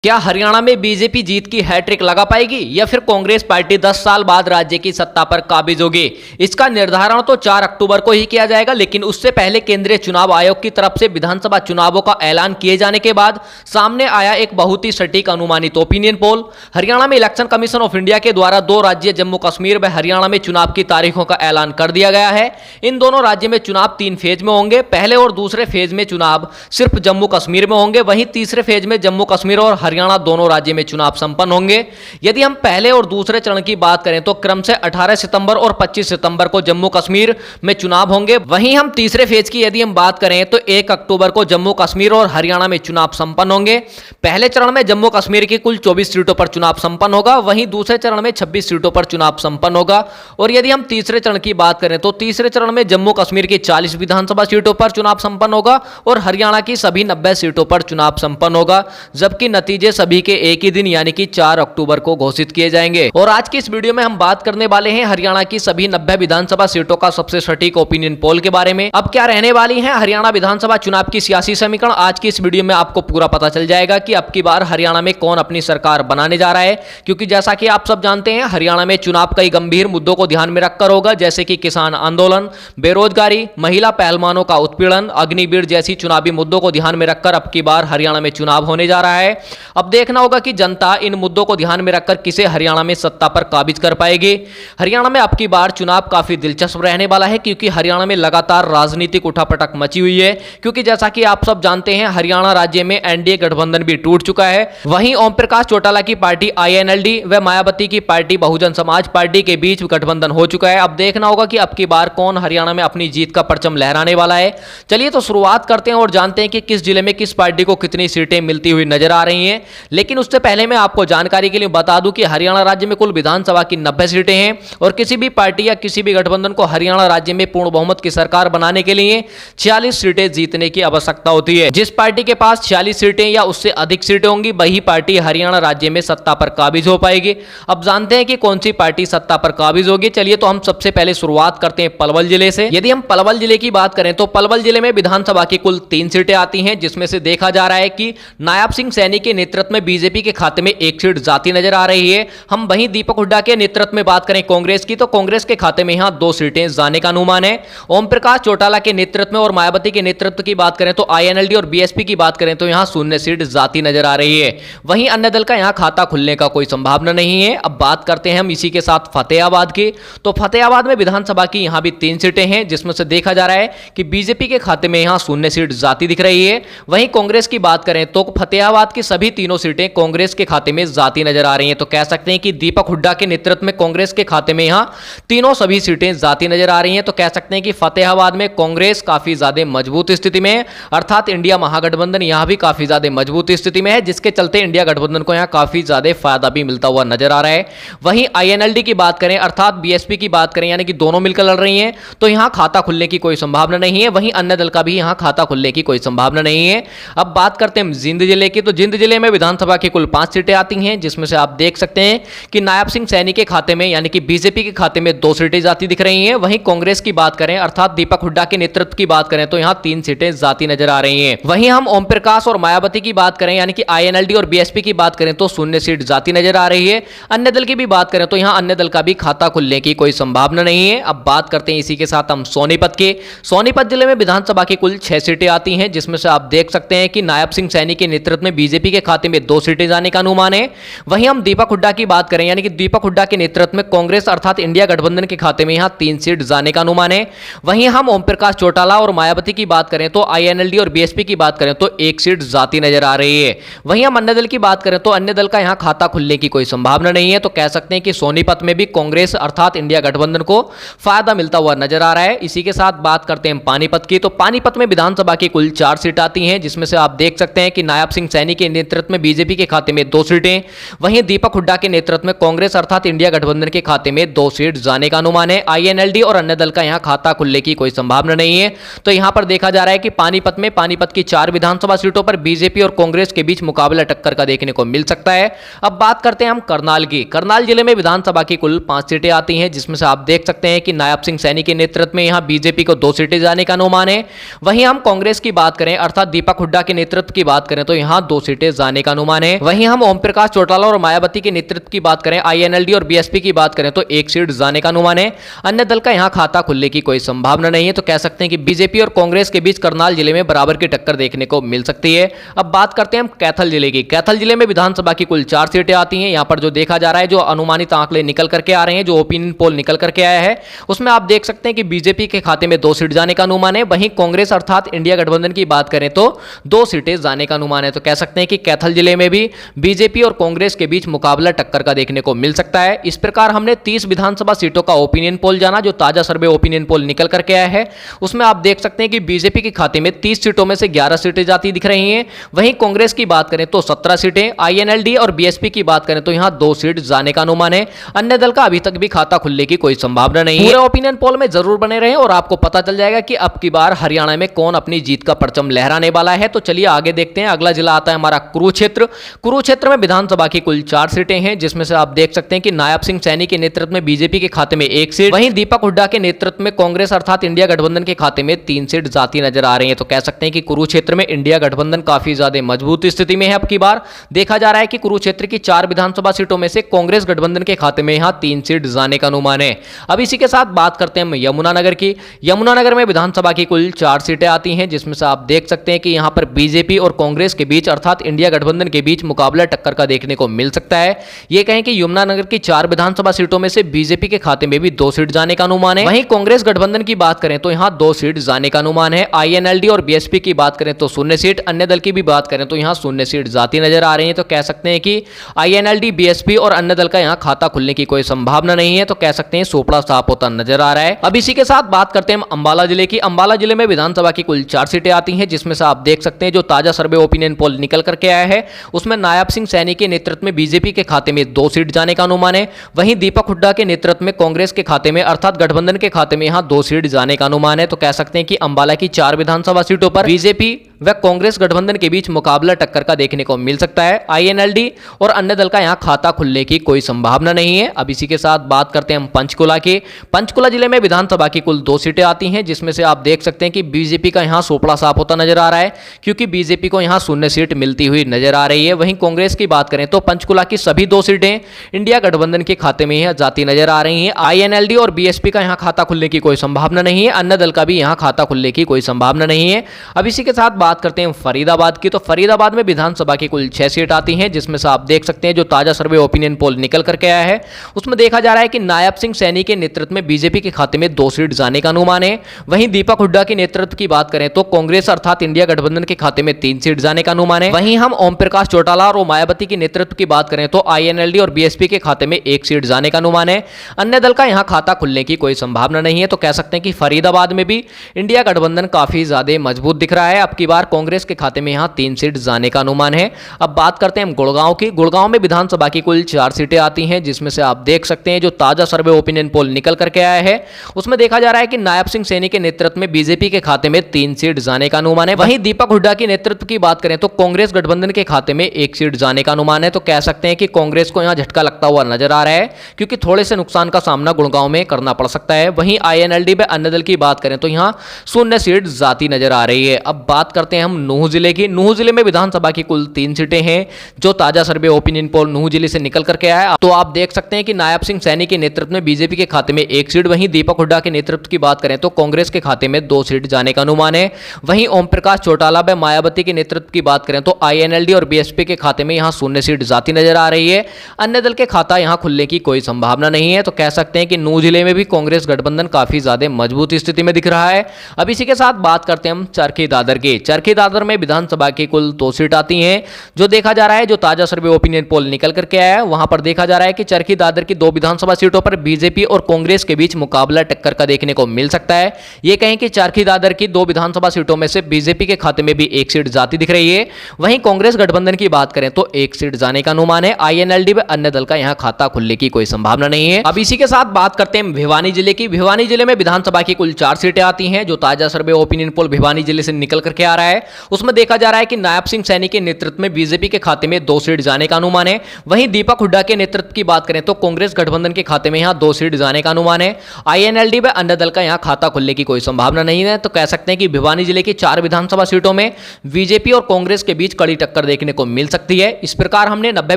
क्या हरियाणा में बीजेपी जीत की हैट्रिक लगा पाएगी या फिर कांग्रेस पार्टी 10 साल बाद राज्य की सत्ता पर काबिज होगी? इसका निर्धारण तो 4 अक्टूबर को ही किया जाएगा, लेकिन उससे पहले केंद्रीय चुनाव आयोग की तरफ से विधानसभा चुनावों का ऐलान किए जाने के बाद सामने आया एक बहुत ही सटीक अनुमानित ओपिनियन पोल। हरियाणा में इलेक्शन कमीशन ऑफ इंडिया के द्वारा 2 राज्य जम्मू कश्मीर व हरियाणा में चुनाव की तारीखों का ऐलान कर दिया गया है। इन दोनों राज्यों में चुनाव 3 फेज में होंगे। पहले और दूसरे फेज में चुनाव सिर्फ जम्मू कश्मीर में होंगे, वहीं तीसरे फेज में जम्मू कश्मीर और हरियाणा दोनों राज्य में चुनाव संपन्न होंगे। यदि हम पहले और दूसरे चरण की बात करें तो क्रम से 18 सितंबर और 25 सितंबर को जम्मू कश्मीर में चुनाव होंगे। वहीं हम तीसरे फेज की यदि हम बात करें तो 1 अक्टूबर को जम्मू कश्मीर और हरियाणा में चुनाव संपन्न होंगे। पहले चरण में जम्मू कश्मीर की कुल 24 सीटों पर चुनाव संपन्न होगा, वहीं दूसरे चरण में 26 सीटों पर चुनाव संपन्न होगा। और यदि हम तीसरे चरण की बात करें तो तीसरे चरण में जम्मू कश्मीर की 40 विधानसभा सीटों पर चुनाव संपन्न होगा और हरियाणा की सभी 90 सीटों पर चुनाव संपन्न होगा, जबकि नतीजे सभी के एक ही दिन यानी कि 4 अक्टूबर को घोषित किए जाएंगे। और आज की इस वीडियो में हम बात करने वाले हैं हरियाणा की सभी 90 विधानसभा सीटों का सबसे सटीक ओपिनियन पोल के बारे में। अब क्या रहने वाली है हरियाणा विधानसभा चुनाव की सियासी समीकरण, आज की इस वीडियो में आपको पूरा पता चल जाएगा कि अब की बार हरियाणा में कौन अपनी सरकार बनाने जा रहा है। क्योंकि जैसा कि आप सब जानते हैं हरियाणा में चुनाव कई गंभीर मुद्दों को ध्यान में रखकर होगा, जैसे कि किसान आंदोलन, बेरोजगारी, महिला पहलवानों का उत्पीड़न, अग्निवीर जैसी चुनावी मुद्दों को ध्यान में रखकर अब की बार हरियाणा में चुनाव होने जा रहा है। अब देखना होगा कि जनता इन मुद्दों को ध्यान में रखकर किसे हरियाणा में सत्ता पर काबिज कर पाएगी। हरियाणा में अब की बार चुनाव काफी दिलचस्प रहने वाला है, क्योंकि हरियाणा में लगातार राजनीतिक उठापटक मची हुई है। क्योंकि जैसा कि आप सब जानते हैं हरियाणा राज्य में एनडीए गठबंधन भी टूट चुका है। वहीं ओम प्रकाश चौटाला की पार्टी आईएनएलडी व मायावती की पार्टी बहुजन समाज पार्टी के बीच गठबंधन हो चुका है। अब देखना होगा कि अब की बार कौन हरियाणा में अपनी जीत का परचम लहराने वाला है। चलिए तो शुरुआत करते हैं और जानते हैं कि किस जिले में किस पार्टी को कितनी सीटें मिलती हुई नजर आ रही हैं। लेकिन उससे पहले मैं आपको जानकारी के लिए बता दूं कि हरियाणा राज्य में कुल विधानसभा की 90 सीटें हैं और किसी भी पार्टी या किसी भी गठबंधन को हरियाणा राज्य में पूर्ण बहुमत की सरकार बनाने के लिए 46 सीटें जीतने की आवश्यकता होती है। जिस पार्टी के पास 46 सीटें या उससे अधिक सीटें होंगी वही पार्टी हरियाणा राज्य में सत्ता पर काबिज हो पाएगी। अब जानते हैं कि कौन सी पार्टी सत्ता पर काबिज होगी। चलिए तो हम सबसे पहले शुरुआत करते हैं पलवल जिले से। यदि हम पलवल जिले की बात करें तो पलवल जिले में विधानसभा की कुल 3 सीटें आती हैं, जिसमें से देखा जा रहा है कि नायब सिंह सैनी के नेतृत्व में बीजेपी के खाते में 1 सीट जाती नजर आ रही है। हम वहीं दीपक हुड्डा के नेतृत्व में बात करें कांग्रेस की तो कांग्रेस के खाते में यहां 2 सीटें जाने का अनुमान है। ओम प्रकाश चौटाला के नेतृत्व में और मायावती के नेतृत्व की बात करें तो आईएनएलडी और बीएसपी की बात करें तो यहां 0 सीट जाती नजर आ रही है। वहीं अन्य दल का यहां खाता खुलने का कोई संभावना नहीं है। अब बात करते हैं हम इसी के साथ फतेहाबाद की। तो फतेहाबाद में विधानसभा की यहां भी 3 सीटें हैं, जिसमें से देखा जा रहा है कि बीजेपी के खाते में यहां 0 सीट जाती दिख रही है। वहीं कांग्रेस की बात करें तो फतेहाबाद की सभी तीनों सीटें कांग्रेस के खाते में जाती नजर आ रही हैं। तो कह सकते हैं कि दीपक हुड्डा के नेतृत्व में कांग्रेस के खाते में यहां तीनों सभी सीटें जाती नजर आ रही हैं। तो कह सकते हैं कि फतेहाबाद में कांग्रेस काफी ज्यादा मजबूत स्थिति में है, अर्थात इंडिया महागठबंधन यहां भी काफी ज्यादा मजबूत स्थिति में है, जिसके चलते इंडिया गठबंधन को यहां काफी ज्यादा फायदा भी मिलता हुआ नजर आ रहा है। वहीं आईएनएलडी की बात करें अर्थात बीएसपी की बात करें, यानी कि दोनों मिलकर लड़ रही हैं, तो यहां खाता खुलने की कोई संभावना नहीं है। वहीं अन्य दल का भी यहां खाता खुलने की कोई संभावना नहीं है। अब बात करते हैं जिंद जिले की। तो जिंद जिले में विधानसभा की कुल 5 सीटें आती हैं, जिसमें से आप देख सकते हैं कि नायब सिंह सैनी के खाते में यानी कि बीजेपी के खाते में 2 सीटें जाती दिख रही हैं। वहीं कांग्रेस की बात करें अर्थात दीपक हुड्डा के नेतृत्व की बात करें तो यहां 3 सीटें जाती नजर आ रही हैं। वहीं हम ओम प्रकाश और मायावती की बात करें यानी कि आईएनएलडी और बीएसपी की बात करें तो 0 सीट जाती नजर आ रही है। अन्य दल की भी बात करें तो यहां अन्य दल का भी खाता खुलने की कोई संभावना नहीं है। अब बात करते हैं इसी के साथ हम सोनीपत के। सोनीपत जिले में विधानसभा की कुल 6 सीटें आती हैं, जिसमें से आप देख सकते हैं कि नायब सिंह सैनी के नेतृत्व में बीजेपी के खाते में 2 सीटें जाने का अनुमान है। वहीं हम दीपक हुड्डा की बात करें यानी कि दीपक हुड्डा के नेतृत्व में कांग्रेस अर्थात इंडिया गठबंधन के खाते में यहां 3 सीट जाने का अनुमान है। वहीं हम ओम प्रकाश चौटाला और मायावती की बात करें तो आईएनएलडी और बीएसपी की बात करें तो 1 सीट जाती नजर आ रही है। वहीं हम अन्य दल की बात करें तो अन्य दल का यहां खाता खुलने की कोई संभावना नहीं है। तो कह सकते हैं कि सोनीपत में भी कांग्रेस अर्थात इंडिया गठबंधन को फायदा मिलता हुआ नजर आ रहा है। इसी के साथ बात करते हैं पानीपत की। तो पानीपत में विधानसभा की कुल 4 सीट आती हैं, जिसमें से आप देख सकते हैं कि नायब सिंह सैनी के नेतृत्व में बीजेपी के खाते में 2 सीटें, वहीं दीपक हुड्डा के नेतृत्व में कांग्रेस अर्थात इंडिया गठबंधन के खाते में 2 सीट जाने का अनुमान है। आईएनएलडी और अन्य दल का यहां खाता खुलने की कोई संभावना नहीं है। तो यहां पर देखा जा रहा है कि पानीपत की 4 विधानसभा सीटों पर बीजेपी और कांग्रेस के बीच मुकाबला टक्कर का देखने को मिल सकता है। अब बात करते हैं हम करनाल की। करनाल जिले में विधानसभा की कुल 5 सीटें आती हैं, जिसमें से आप देख सकते हैं कि नायब सिंह सैनी के नेतृत्व में यहां बीजेपी को 2 सीटें जाने का अनुमान है। वहीं हम कांग्रेस की बात करें अर्थात दीपक हुड्डा के नेतृत्व की बात करें तो यहां 2 सीटें जाने जाने का अनुमान है। वहीं हम ओम प्रकाश चौटाला और मायावती के नेतृत्व की बात करें, आईएनएलडी और बीएसपी की बात करें तो एक सीट जाने का अनुमान है। अन्य दल का यहां खाता खुलने की कोई संभावना नहीं है। तो कह सकते हैं कि बीजेपी और कांग्रेस के बीच करनाल जिले में बराबर की टक्कर देखने को मिल सकती है। अब बात करते हैं हम कैथल जिले की। कैथल जिले में विधानसभा की कुल 4 सीटें आती हैं। यहां पर जो देखा जा रहा है, जो अनुमानित आंकड़े निकल करके आ रहे हैं, जो ओपिनियन पोल निकल करके आया है, उसमें आप देख सकते हैं कि बीजेपी के खाते में 2 सीट जाने का अनुमान है। वहीं कांग्रेस अर्थात इंडिया गठबंधन की बात करें तो 2 सीटें जाने का अनुमान है। तो कह सकते हैं कि कैथल जिले में भी बीजेपी और कांग्रेस के बीच मुकाबला टक्कर का देखने को मिल सकता है। इस प्रकार हमने 30 विधानसभा सीटों का ओपिनियन पोल जाना, जो ताजा सर्वे ओपिनियन पोल निकल करके आया है। उसमें आप देख सकते हैं कि बीजेपी के खाते में 30 सीटों में से 11 सीटें जाती दिख रही हैं। वहीं कांग्रेस की बात करें तो 17 सीटें, आईएनएलडी और बीएसपी की बात करें तो यहां 2 सीट जाने का अनुमान है। अन्य दल का अभी तक भी खाता खुलने की कोई संभावना नहीं है। पूरे ओपिनियन पोल में जरूर बने रहें और आपको पता चल जाएगा कि अब की बार हरियाणा में कौन अपनी जीत का परचम लहराने वाला है। तो चलिए आगे देखते हैं। अगला जिला आता है हमारा कुरुक्षेत्र। कुरुक्षेत्र में विधानसभा की कुल 4 सीटें हैं, जिसमें से आप देख सकते हैं कि नायब सिंह सैनी के नेतृत्व में बीजेपी के खाते में 1 सीट, वहीं दीपक हुड्डा के नेतृत्व में कांग्रेस अर्थात इंडिया गठबंधन के खाते में 3 सीट जाती नजर आ रही है। तो कह सकते हैं कि कुरुक्षेत्र में इंडिया गठबंधन काफी ज्यादा मजबूत स्थिति में है। अब की बार देखा जा रहा है कि कुरुक्षेत्र की 4 विधानसभा सीटों में से कांग्रेस गठबंधन के खाते में यहां 3 सीट जाने का अनुमान है। अब इसी के साथ बात करते हैं हम यमुनानगर की। यमुनानगर में विधानसभा की कुल 4 सीटें आती हैं, जिसमें से आप देख सकते हैं कि यहां पर बीजेपी और कांग्रेस के बीच अर्थात इंडिया गठबंधन के बीच मुकाबला टक्कर का देखने को मिल सकता है। यह कहें कि यमुनानगर की 4 विधानसभा सीटों में से बीजेपी के खाते में भी 2 सीट जाने का अनुमान है। वहीं कांग्रेस गठबंधन की बात करें तो यहां 2 सीट जाने का अनुमान है। आईएनएलडी और बीएसपी की बात करें तो 0 सीट, अन्य दल की भी बात करें तो यहां 0 सीट जाती नजर आ रही है। तो कह सकते हैं कि आईएनएलडी, बीएसपी और अन्य दल का यहां खाता खुलने की कोई संभावना नहीं है। तो कह सकते हैं सोपड़ा साफ होता नजर आ रहा है। अब इसी के साथ बात करते हैं अंबाला जिले की। अंबाला जिले में विधानसभा की कुल 4 सीटें आती हैं, जिसमें से आप देख सकते हैं जो ताजा सर्वे ओपिनियन पोल निकल करके आया है, उसमें नायब सिंह सैनी के नेतृत्व में बीजेपी के खाते में 2 सीट जाने का अनुमान है। वहीं दीपक हुड्डा के नेतृत्व में कांग्रेस के खाते में अर्थात गठबंधन के खाते में यहां 2 सीट जाने का अनुमान है। तो कह सकते हैं कि अंबाला की 4 विधानसभा सीटों पर बीजेपी व कांग्रेस गठबंधन के बीच मुकाबला टक्कर का देखने को मिल सकता है। आईएनएलडी और अन्य दल का यहां खाता खुलने की कोई संभावना नहीं है। अब इसी के साथ बात करते हैं हम पंचकुला की। पंचकुला जिले में विधानसभा की कुल 2 सीटें आती हैं, जिसमें से आप देख सकते हैं कि बीजेपी का यहां सोपड़ा साफ होता नजर आ रहा है, क्योंकि बीजेपी को यहां 0 सीट मिलती हुई नजर आ रही है। वहीं कांग्रेस की बात करें तो पंचकुला की सभी 2 सीटें इंडिया गठबंधन के खाते में यहां जाती नजर आ रही हैं। आईएनएलडी और बीएसपी का यहां खाता खुलने की कोई संभावना नहीं है। अन्य दल का भी यहां खाता खुलने की कोई संभावना नहीं है। अब इसी के साथ बात करते हैं फरीदाबाद की। तो फरीदाबाद में विधानसभा की कुल 6 सीट आती हैं, जिसमें से आप देख सकते हैं जो ताजा सर्वे ओपिनियन पोल निकल करके आया है, उसमें देखा जा रहा है कि नायब सिंह सैनी के नेतृत्व में बीजेपी के खाते में 2 सीट जाने का अनुमान है। वहीं दीपक हुड्डा के नेतृत्व की बात करें तो कांग्रेस अर्थात इंडिया गठबंधन के खाते में 3 सीट जाने का अनुमान है। वहीं हम ओम प्रकाश चौटाला और मायावती के नेतृत्व की बात करें तो आईएनएलडी और बीएसपी के खाते में 1 सीट जाने का अनुमान है। अन्य दल का यहां खाता खुलने की कोई संभावना नहीं है। तो कह सकते हैं कि फरीदाबाद में भी इंडिया गठबंधन काफी ज्यादा मजबूत दिख रहा है। अब की बार कांग्रेस के खाते में यहां 3 सीट जाने का अनुमान है। अब बात करते हैं हम गुड़गांव की। गुड़गांव में विधानसभा की कुल 4 सीटें आती हैं, जिसमें से आप देख सकते हैं जो ताजा सर्वे ओपिनियन पोल निकल करके आया है, उसमें देखा जा रहा है कि नायब सिंह सैनी के नेतृत्व में बीजेपी के खाते में 3 सीट जाने का अनुमान है। वहीं दीपक हुड्डा के नेतृत्व की बात करें तो कांग्रेस गठबंधन के खाते में 1 सीट जाने का अनुमान है। तो कह सकते हैं कि कांग्रेस को यहां झटका लगता हुआ नजर आ रहा है, क्योंकि थोड़े से नुकसान का सामना गुड़गांव में करना पड़ सकता है। वहीं आईएनएलडी व अन्य दल की बात करें तो यहां 0 सीट जाती नजर आ रही है। अब बात करते हैं हम नूह जिले की। नूह जिले में विधानसभा की कुल 3 सीटें हैं, जो ताजा सर्वे ओपिनियन पोल नूह जिले से निकल करके आया। तो आप देख सकते हैं कि नायब सिंह सैनी के नेतृत्व में बीजेपी के खाते में 1 सीट, वहीं दीपक हुड्डा के नेतृत्व की बात करें तो कांग्रेस के खाते में 2 सीट जाने का अनुमान है। वहीं ओम प्रकाश चौटाला व मायावती के नेतृत्व की बात करें तो आईएनएलडी और बीएसपी के खाते में यहां 0 सीट जाती नजर आ रही है। अन्य दल के खाता यहां खुलने की कोई संभावना नहीं है। तो कह सकते हैं कि नूह जिले में भी कांग्रेस गठबंधन काफी ज्यादा मजबूत स्थिति में दिख रहा है। अब इसी के साथ बात करते हैं हम चरखी दादर की। चरखी दादर में विधानसभा की कुल 2 सीट आती हैं, जो देखा जा रहा है जो ताजा सर्वे ओपिनियन पोल निकल करके आया है, वहां पर देखा जा रहा है कि चरखी दादर की 2 विधानसभा सीटों पर बीजेपी और कांग्रेस के बीच मुकाबला टक्कर का देखने को मिल सकता है। यह कहें कि चरखी दादर की 2 विधानसभा सीटों में से बीजेपी के खाते में भी 1 सीट जाती दिख रही है। वहीं कांग्रेस गठबंधन की बात करें तो 1 सीट जाने का अनुमान है। आईएनएलडी व अन्य दल का यहां खाता खुलने की कोई संभावना नहीं है। अब इसी के साथ बात करते हैं भिवानी जिले की। भिवानी जिले में विधानसभा की कुल 4 सीटें आती हैं, जो ताजा सर्वे ओपिनियन पोल भिवानी जिले से निकल करके आ रहा है, उसमें देखा जा रहा है कि नायब सिंह सैनी के नेतृत्व में बीजेपी के खाते में 2 सीट जाने का अनुमान है। वहीं दीपक हुड्डा के नेतृत्व की बात करें तो कांग्रेस गठबंधन के खाते में यहां 2 सीट जाने का अनुमान है। आईएनएलडी व अन्य दल का यहां खाता खुलने की कोई संभावना नहीं है। तो कह सकते हैं कि भिवानी जिले की 4 विधानसभा सीटों में बीजेपी और कांग्रेस के बीच कड़ी टक्कर टक्कर देखने को मिल सकती है। इस प्रकार हमने 90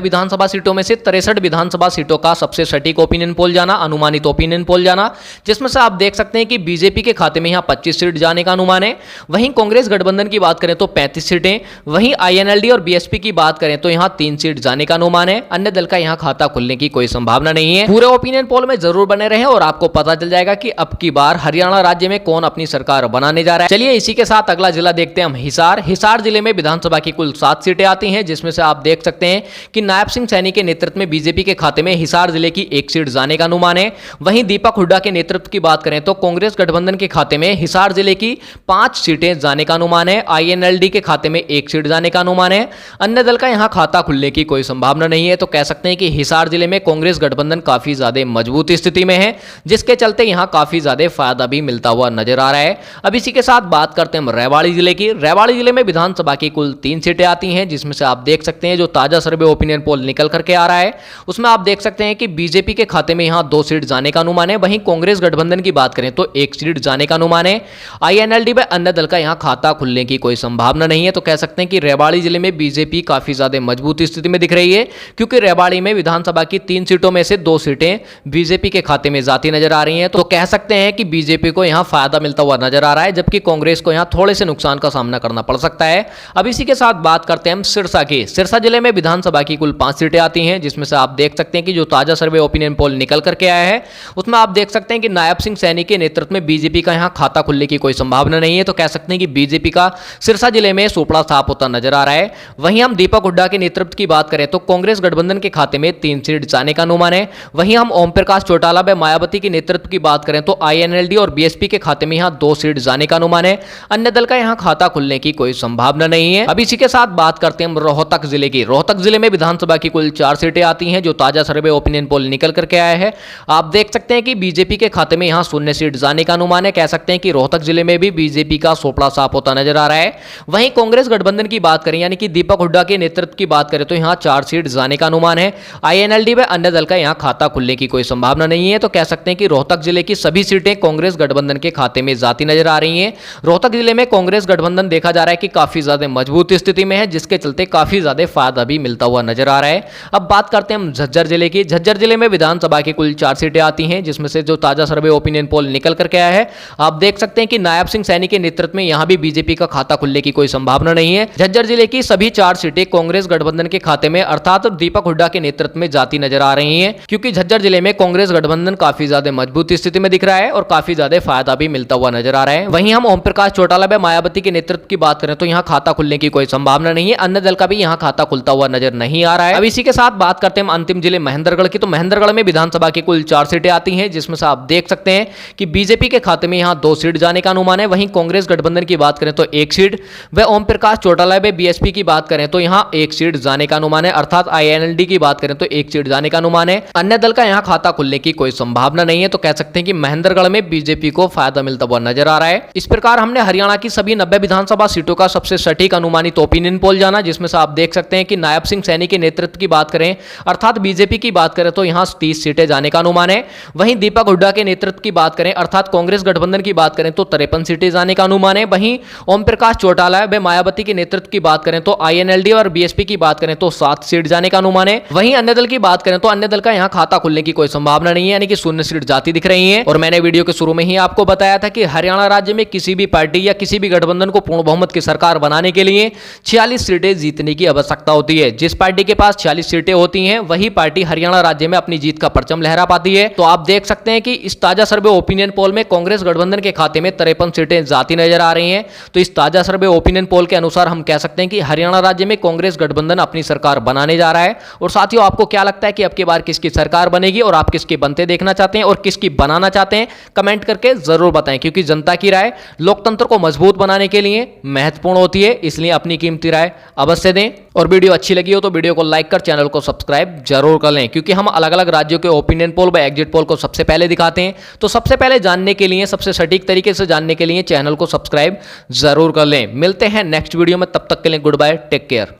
विधानसभा सीटों में से 63 विधानसभा सीटों का सबसे सटीक ओपिनियन पोल जाना, अनुमानित ओपिनियन पोल जाना, जिसमें से आप देख सकते हैं कि बीजेपी के खाते में यहां 25 सीट जाने का अनुमान है। वहीं कांग्रेस गठबंधन की बात करें तो 35 सीटें, वहीं आईएनएलडी और बीएसपी की बात करें तो यहां 3 सीट जाने का अनुमान है। अन्य दल का यहां खाता खुलने की कोई संभावना नहीं है। पूरे ओपिनियन पोल में जरूर बने रहें और आपको पता चल जाएगा कि अब की बार हरियाणा राज्य में कौन अपनी सरकार बनाने जा रहा है। चलिए इसी के साथ अगला जिला देखते हैं हम हिसार। हिसार जिले में विधानसभा की कुल 7 सीटें आती हैं, जिसमें से आप देख सकते हैं कि नायब सिंह सैनी के नेतृत्व में बीजेपी के खाते में हिसार जिले की 1 सीट जाने का अनुमान है। वहीं दीपक हुड्डा के नेतृत्व की बात करें तो कांग्रेस गठबंधन के खाते में हिसार जिले की 5 सीटें जाने का अनुमान है। आईएनएलडी के खाते में 1 सीट जाने का अनुमान है। अन्य दल का यहां खाता खुलने की कोई संभावना नहीं है। तो कह सकते हैं कि हिसार जिले में कांग्रेस गठबंधन काफी ज्यादा मजबूत स्थिति में है, जिसके चलते यहां काफी ज्यादा फायदा भी मिलता हुआ नजर आ रहा है। अब इसी के साथ बात करते हैं रेवाड़ी जिले की। रेवाड़ी जिले में विधानसभा की कुल 3 सीटें आती हैं, जिसमें से आप देख सकते हैं जो ताजा सर्वे ओपिनियन पोल निकल करके आ रहा है उसमें आप देख सकते हैं कि बीजेपी के खाते में यहां 2 सीट जाने का अनुमान है। वहीं कांग्रेस गठबंधन की बात करें तो 1 सीट जाने का अनुमान है। आईएनएलडी व अन्य दल का यहां खाता खुलने की कोई संभावना नहीं है। तो कह सकते हैं कि रेवाड़ी जिले में बीजेपी काफी ज्यादा मजबूत स्थिति में दिख रही है, क्योंकि रेवाड़ी में विधानसभा की 3 सीटों में से 2 सीटें बीजेपी के खाते में जाती नजर आ रही हैं। तो कह सकते हैं कि बीजेपी को यहां फायदा मिलता हुआ नजर आ रहा है, जबकि कांग्रेस को यहां थोड़े से नुकसान का सामना करना पड़ सकता है। अब इसी के साथ बात करते हैं हम सिरसा की। सिरसा जिले में विधानसभा की कुल 5 सीटें आती हैं, जिसमें से आप देख सकते हैं कि जो ताजा सर्वे ओपिनियन पोल निकल करके आया है उसमें आप देख सकते हैं कि नायब सिंह सैनी के नेतृत्व में बीजेपी का यहां खाता खुलने की कोई संभावना नहीं है। तो कह सकते हैं कि बीजेपी का सिरसा जिले में सोपड़ा साफ होता नजर आ रहा है। वहीं हम दीपक हुड्डा के नेतृत्व की बात करें तो कांग्रेस गठबंधन के खाते में 3 सीट जाने का अनुमान है। वहीं हम ओम प्रकाश चौटाला व मायावती के नेतृत्व की बात करें तो आईएनएलडी और बीएसपी के खाते में यहां 2 सीट जाने का अनुमान है। अन्य दल का यहां खाता खुलने की कोई संभावना नहीं है। अब इसी के साथ बात करते हैं हम रोहतक जिले की। रोहतक जिले में विधानसभा की कुल 4 सीटें आती हैं, जो ताजा सर्वे ओपिनियन पोल निकल करके आया है। आप देख सकते हैं कि बीजेपी के खाते में यहां 0 सीट जाने का अनुमान है। कह सकते हैं कि रोहतक जिले में भी बीजेपी का सोपड़ा साफ होता नजर आ रहा है। वहीं कांग्रेस गठबंधन की बात करें यानी कि दीपक हुड्डा के नेतृत्व की बात करें तो यहां 4 सीट जाने का अनुमान है। आईएनएलडी व अन्य दल का यहां खाता खुलने की कोई संभावना नहीं है। तो कह सकते हैं कि रोहतक जिले की सभी सीटें कांग्रेस गठबंधन के खाते में जाती नजर आ रही हैं। रोहतक जिले में कांग्रेस गठबंधन देखा जा रहा है कि काफी ज्यादा मजबूत स्थिति में है, जिसके चलते काफी ज्यादा फायदा भी मिलता हुआ नजर आ रहा है। अब बात करते हैं हम झज्जर जिले की। झज्जर जिले में विधानसभा की कुल 4 सीटें आती हैं, जिसमें से जो ताजा सर्वे ओपिनियन पोल निकल करके आया है आप देख सकते हैं कि नायब सिंह सैनी के नेतृत्व में यहां भी बीजेपी का खाता खुलने की कोई संभावना नहीं है। झज्जर जिले की सभी 4 सीटें कांग्रेस गठबंधन के खाते में अर्थात दीपक हुड्डा के नेतृत्व में जाती नजर आ रही हैं, क्योंकि झज्जर जिले में कांग्रेस गठबंधन काफी ज्यादा मजबूत स्थिति में दिख रहा है और काफी ज्यादा फायदा भी मिलता हुआ नजर आ रहा है। वहीं हम ओम प्रकाश चौटाला व मायावती के नेतृत्व की बात करें तो यहां खाता खुलने की कोई संभावना नहीं है। अन्य दल का भी यहां खाता खुलता हुआ नजर नहीं आ रहा है। अब इसी के साथ बात करते हैं अंतिम जिले महेंद्रगढ़ की। तो महेंद्रगढ़ में विधानसभा की कुल 4 सीटें आती हैं, जिसमें से आप देख सकते हैं कि बीजेपी के खाते में यहां 2 सीट जाने का अनुमान है। वहीं कांग्रेस गठबंधन की बात करें तो 1 सीट व ओम प्रकाश चौटाला व बीएसपी की बात करें तो यहां 1 सीट जाने का अनुमान है। अर्थात आईएनएलडी की बात करें तो 1 सीट जाने का अनुमान है। अन्य दल का यहां खाता खुलने की कोई संभावना नहीं है। तो कह सकते हैं कि महेंद्रगढ़ में बीजेपी को फायदा मिलता हुआ नजर आ रहा है। इस प्रकार हमने हरियाणा की सभी 90 विधानसभा सीटों का सबसे सटीक अनुमानित ओपिनियन पोल जाना, जिसमें से आप देख सकते हैं कि नायब सिंह सैनी के नेतृत्व की बात करें अर्थात बीजेपी की बात करें तो यहां 30 सीटें जाने का अनुमान है। वहीं दीपक हुड्डा के नेतृत्व की बात करें अर्थात कांग्रेस गठबंधन की बात करें तो 53 सीटें जाने का अनुमान है। वहीं ओम प्रकाश चौटाला व मायावती के नेतृत्व की बात करें तो आईएनएलडी और बीएसपी की बात करें तो 7 सीट जाने का अनुमान है। वहीं अन्य दल की बात करें तो अन्य दल का यहां खाता खुलने की कोई संभावना नहीं है, यानी कि 0 सीट जाती दिख रही है। और मैंने वीडियो के शुरू में ही आपको बताया था कि हरियाणा राज्य में किसी भी पार्टी या किसी भी गठबंधन को पूर्ण बहुमत की सरकार बनाने के लिए 46 सीटें जीतने की आवश्यकता होती है। जिस पार्टी के पास 46 सीटें होती हैं वही पार्टी हरियाणा राज्य में अपनी जीत का परचम लहरा पाती है। तो आप देख सकते हैं कि इस ताजा सर्वे ओपिनियन पोल में कांग्रेस गठबंधन के खाते में 53 सीटें जाती नजर आ रही हैं। तो इस ताजा सर्वे ओपिनियन पोल के अनुसार हम कह सकते हैं कि हरियाणा राज्य में कांग्रेस गठबंधन अपनी सरकार बनाने जा रहा है। और साथियों, आपको क्या लगता है कि अब की बार किसकी सरकार बनेगी और आप किसके बनते देखना चाहते हैं और किसकी बनाना चाहते हैं? कमेंट करके जरूर बताएं, क्योंकि जनता की राय लोकतंत्र को मजबूत बनाने के लिए महत्वपूर्ण होती है। इसलिए अपनी कीमती राय अवश्य दें। और वीडियो अच्छी लगी हो तो वीडियो को लाइक कर चैनल को सब्सक्राइब जरूर कर लें, क्योंकि हम अलग अलग राज्यों के ओपिनियन पोल व एग्जिट पोल को सबसे पहले दिखाते हैं। तो सबसे पहले जानने के लिए, सबसे सटीक तरीके से जानने के लिए चैनल को सब्सक्राइब जरूर कर लें। मिलते हैं नेक्स्ट वीडियो में, तब तक के लिए गुड बाय, टेक केयर।